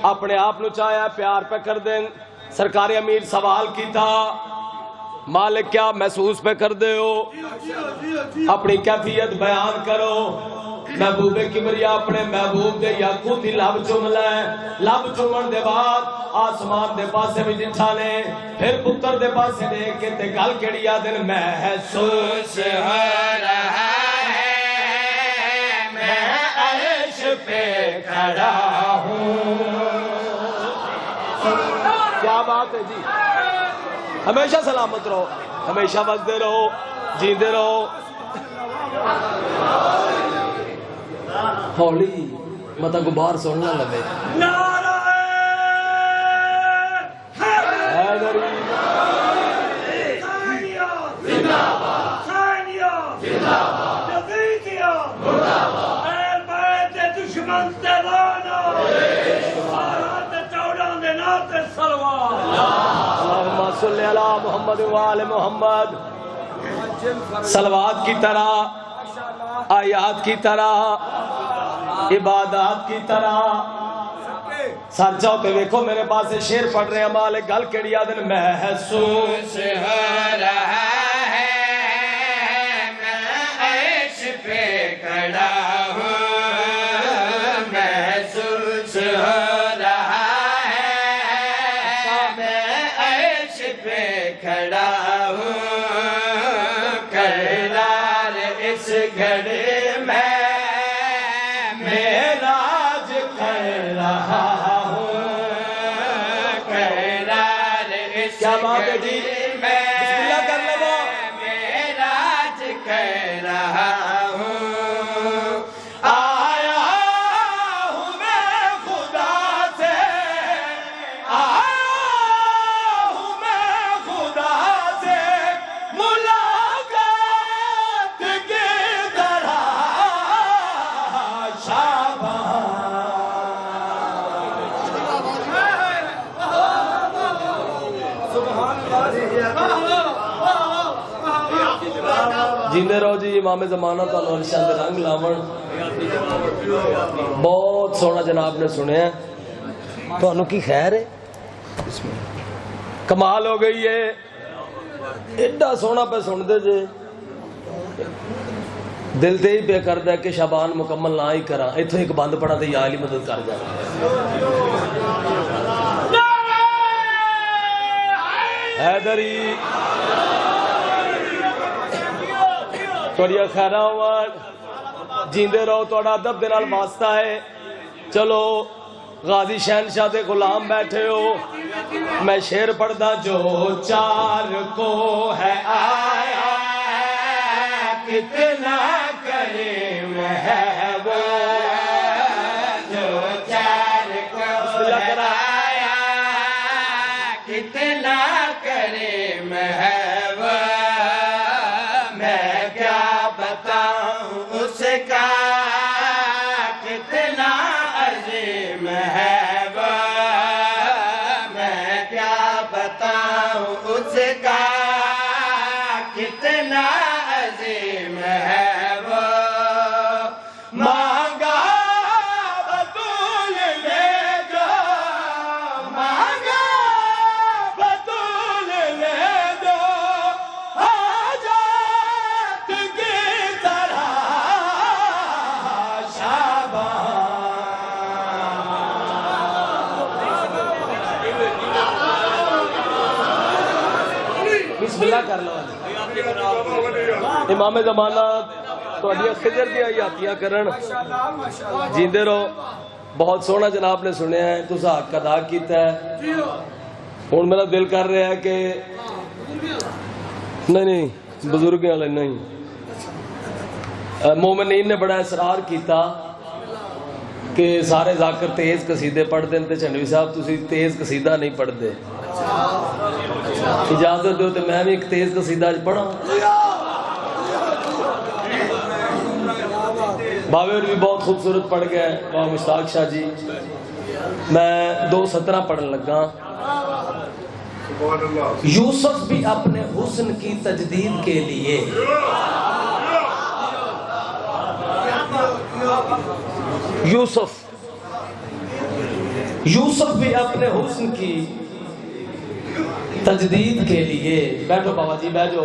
اپنے آپ نو چاہیا پیار پہ کر دیں. سرکار امیر سوال کیتا مالک کیا محسوس پہ کر دے ہو, اپنی کیفیت بیان کرو. محبوب کبریا اپنے محبوب دے یاقوت دی لب چوم لے. لب چومن دے بعد آسمان دے پاسے بھی جٹھا نے, پھر پتر دے پاسے دیکھ کے تے گل کیڑی آ دن محسوس ہو رہا ہے میں عرش پہ کھڑا ہوں. کیا بات ہے جی. ہمیشہ سلامت رہو, ہمیشہ وقتے رہو, جیندے رہو. ہولی متا کو باہر سننا لگے. اللہم صلی علی محمد وآل محمد. صلوات کی طرح, آیات کی طرح, عبادات کی طرح. سر جاؤ پہ دیکھو میرے پاس شیر پڑھ رہے ہیں. مالک گل کیڑی آدن محسوس ہو رہا ہے میں عرش پہ کھڑا ہوں. محسوس ہو رہا ہے میں عرش پہ کھڑا ہوں. کرار اس گھڑے میں معراج کر رہا ہوں. کرار اس گھڑے میں معراج کر رہا ہوں. آیا ہوں میں خدا سے, آیا ہوں میں خدا سے ملاقات کی طرح. جیندے رہو جی. امام زمانہ تو ارشاد رنگ لاون. بہت سونا جناب نے سنیا. تو انہوں کی خیر ہے, کمال ہو گئی ہے. ایڈا سونا پہ سن دے جے دل تے ہی پہ کر دے کہ شابان مکمل نہ ہی کرا. اتھو ایک بند پڑا تے یا علی مدد کر جائے. حیدری توڑیا خیرہ ہوان. جیندے رہو, توڑا ادب دے نال واسطہ ہے. چلو غازی شہنشاہ دے غلام بیٹھے ہو, میں شعر پڑھدا. جو چار کو ہے آیا کتنا کریم ہے وہ, جو چار کو ہے آیا کتنا کریم ہے وہ. میں کیا بتاؤں اس کا کتنا عظیم ہے وہ. میں کیا بتاؤں اس کا کتنا عظیم ہے وہ. مانگا بطول نے جو, مانگا بطول نے جو حاجات کی طرح شابان. بسم اللہ کر لو. امام زمانہ تو خضر دیا یاتیاں کرن. جیندے رہو. بہت سونا جناب نے سنیا ہے, تو حق ادا کیتا ہے. ہوں میرا دل کر رہا ہے کہ نہیں بزرگ والے نہیں, مومنین نے بڑا اصرار کیتا کہ سارے ذاکر تیز قصیدے پڑھتے ہیں. چنوی صاحب تسی تیز قصیدہ نہیں پڑھتے, اجازت دو تو میں بھی ایک تیز قصیدہ پڑھا. باوے اور بھی بہت خوبصورت پڑھ گئے بابا مشتاق شاہ جی. میں 2 سطرہ پڑھن لگا. یوسف بھی اپنے حسن کی تجدید کے لیے یوسف یوسف بھی اپنے حسن کی تجدید کے لیے، بیٹھو بابا جی بیٹھو